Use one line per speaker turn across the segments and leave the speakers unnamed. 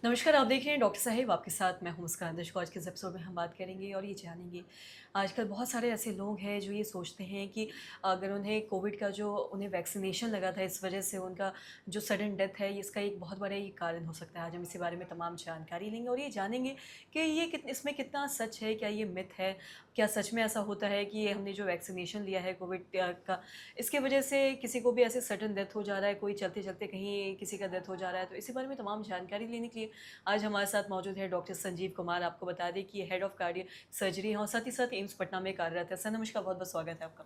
नमस्कार, आप देख रहे हैं डॉक्टर साहिब आपके साथ मैं हूं मुस्कान। दर्शकों, आज के इस एपिसोड में हम बात करेंगे और ये जानेंगे आजकल बहुत सारे ऐसे लोग हैं जो ये सोचते हैं कि अगर उन्हें कोविड का जो उन्हें वैक्सीनेशन लगा था इस वजह से उनका जो सडन डेथ है इसका एक बहुत बड़ा ये कारण हो सकता है। आज हम इसी बारे में तमाम जानकारी लेंगे और ये जानेंगे कि ये इसमें कितना सच है, क्या ये मिथ है, क्या सच में ऐसा होता है कि ये हमने जो वैक्सीनेशन लिया है कोविड का इसकी वजह से किसी को भी ऐसे सडन डेथ हो जा रहा है, कोई चलते चलते कहीं किसी का डेथ हो जा रहा है। तो इसी बारे में तमाम जानकारी लेने के लिए आज हमारे साथ मौजूद है डॉक्टर संजीव कुमार। आपको बता दें कि ये हेड ऑफ कार्डियो सर्जरी हैं और साथ ही साथ एम्स पटना में कार्यरत है। सर नमस्कार, बहुत बहुत स्वागत है आपका।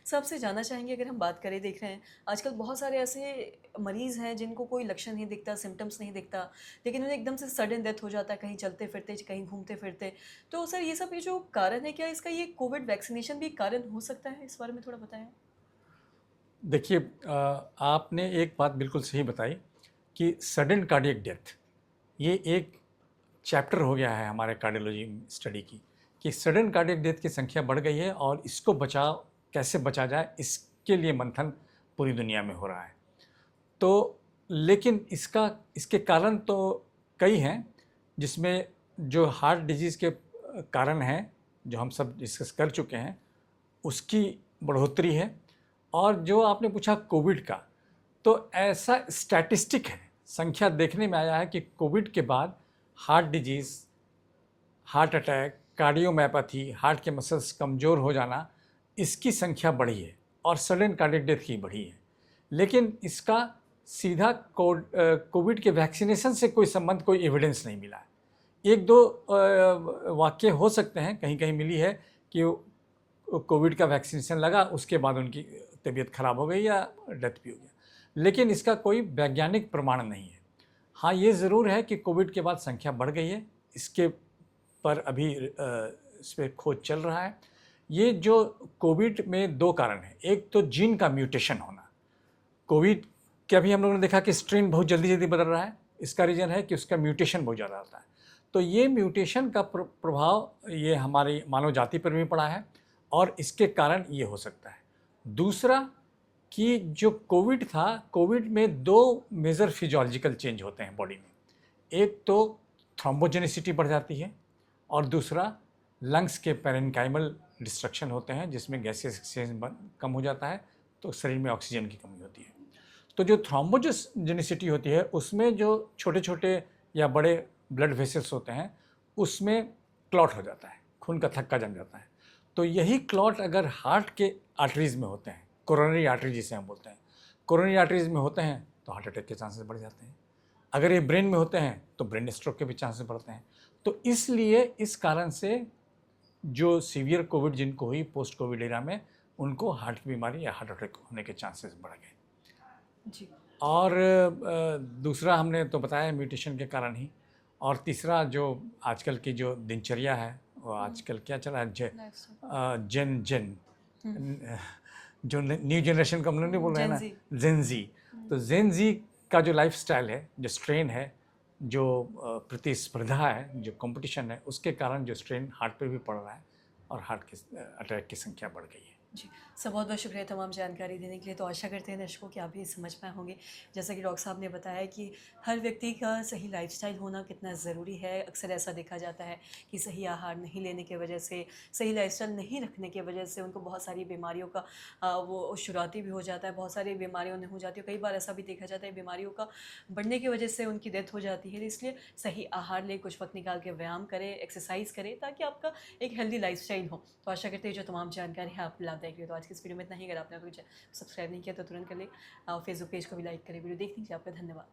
सर आपसे जानना चाहेंगे, अगर हम बात करें, देख रहे हैं आजकल बहुत सारे ऐसे मरीज़ हैं जिनको कोई लक्षण नहीं दिखता, सिम्टम्स नहीं दिखता, लेकिन उन्हें एकदम से सडन डेथ हो जाता है कहीं चलते फिरते, कहीं घूमते फिरते। तो सर ये सब ये जो कारण है, क्या इसका ये कोविड वैक्सीनेशन भी कारण हो सकता है? इस बारे में थोड़ा बताएं।
देखिए, आपने एक बात बिल्कुल सही बताई कि सडन कार्डियक डेथ ये एक चैप्टर हो गया है हमारे कार्डियोलॉजी स्टडी की कि सडन कार्डियक डेथ की संख्या बढ़ गई है और इसको कैसे बचा जाए, इसके लिए मंथन पूरी दुनिया में हो रहा है। तो लेकिन इसके कारण तो कई हैं, जिसमें जो हार्ट डिजीज़ के कारण हैं जो हम सब डिस्कस कर चुके हैं उसकी बढ़ोतरी है। और जो आपने पूछा कोविड का, तो ऐसा स्टैटिस्टिक है, संख्या देखने में आया है कि कोविड के बाद heart disease, heart attack, cardiomyopathy, heart के मसल्स कमज़ोर हो जाना, इसकी संख्या बढ़ी है और सडन कार्डियक डेथ की बढ़ी है। लेकिन इसका सीधा कोविड के वैक्सीनेशन से कोई संबंध, कोई एविडेंस नहीं मिला है। एक दो वाक़ये हो सकते हैं, कहीं कहीं मिली है कि कोविड का वैक्सीनेशन लगा, उसके बाद उनकी तबीयत ख़राब हो गई या डेथ भी हो गया, लेकिन इसका कोई वैज्ञानिक प्रमाण नहीं है। हाँ, ये ज़रूर है कि कोविड के बाद संख्या बढ़ गई है, इसके पर अभी इस पर खोज चल रहा है। ये जो कोविड में दो कारण हैं, एक तो जीन का म्यूटेशन होना। कोविड के अभी हम लोगों ने देखा कि स्ट्रेन बहुत जल्दी जल्दी बदल रहा है, इसका रीज़न है कि उसका म्यूटेशन बहुत ज़्यादा आता है। तो ये म्यूटेशन का प्रभाव ये हमारी मानव जाति पर भी पड़ा है और इसके कारण ये हो सकता है। दूसरा कि जो कोविड था, कोविड में दो मेजर फिजियोलॉजिकल चेंज होते हैं बॉडी में। एक तो थ्रोम्बोजेनिसिटी बढ़ जाती है और दूसरा लंग्स के पैरेन्काइमल डिस्ट्रक्शन होते हैं, जिसमें गैसेस एक्सचेंज कम हो जाता है, तो शरीर में ऑक्सीजन की कमी होती है। तो जो थ्रोम्बोजेनिसिटी होती है उसमें जो छोटे छोटे या बड़े ब्लड वेसल्स होते हैं उसमें क्लॉट हो जाता है, खून का थक्का जम जाता है। तो यही क्लॉट अगर हार्ट के आर्टरीज़ में होते हैं, कोरोनरी आर्टरी जिसे हम बोलते हैं, कोरोनरी आर्टरीज़ में होते हैं तो हार्ट अटैक के चांसेस बढ़ जाते हैं। अगर ये ब्रेन में होते हैं तो ब्रेन स्ट्रोक के भी चांसेस बढ़ते हैं। तो इसलिए इस कारण से जो सीवियर कोविड जिनको हुई पोस्ट कोविड एरा में, उनको हार्ट की बीमारी या हार्ट अटैक होने के चांसेस बढ़ गए।
जी।
और दूसरा हमने तो बताया म्यूटेशन के कारण ही। और तीसरा जो आजकल की जो दिनचर्या है, वो आजकल क्या चला है, जेन जो न्यू जनरेशन का हम लोग नहीं बोल रहे हैं ना, जेन जी। तो जेन जी का जो लाइफस्टाइल है, जो स्ट्रेन है, जो प्रतिस्पर्धा है, जो कंपटीशन है, उसके कारण जो स्ट्रेन हार्ट पे भी पड़ रहा है और हार्ट के अटैक की संख्या बढ़ गई है।
जी, सर बहुत बहुत शुक्रिया तमाम जानकारी देने के लिए। तो आशा करते हैं दर्शकों कि आप भी समझ पाए होंगे, जैसा कि डॉक्टर साहब ने बताया कि हर व्यक्ति का सही लाइफस्टाइल होना कितना ज़रूरी है। अक्सर ऐसा देखा जाता है कि सही आहार नहीं लेने की वजह से, सही लाइफस्टाइल नहीं रखने की वजह से उनको बहुत सारी बीमारियों का वो शुरुआती भी हो जाता है, बहुत सारी बीमारियों ने हो जाती है। कई बार ऐसा भी देखा जाता है बीमारियों का बढ़ने की वजह से उनकी डेथ हो जाती है। इसलिए सही आहार लें, कुछ वक्त निकाल के व्यायाम करें, एक्सरसाइज करें, ताकि आपका एक हेल्दी लाइफस्टाइल हो। तो आशा करते हैं जो तमाम जानकारी है आपको लाभदायक रही। तो आज की इस वीडियो में इतना ही। अगर आपने अभी सब्सक्राइब नहीं किया तो तुरंत कर लें, फेसबुक पेज को भी लाइक करें। वीडियो देखने के लिए आपका धन्यवाद।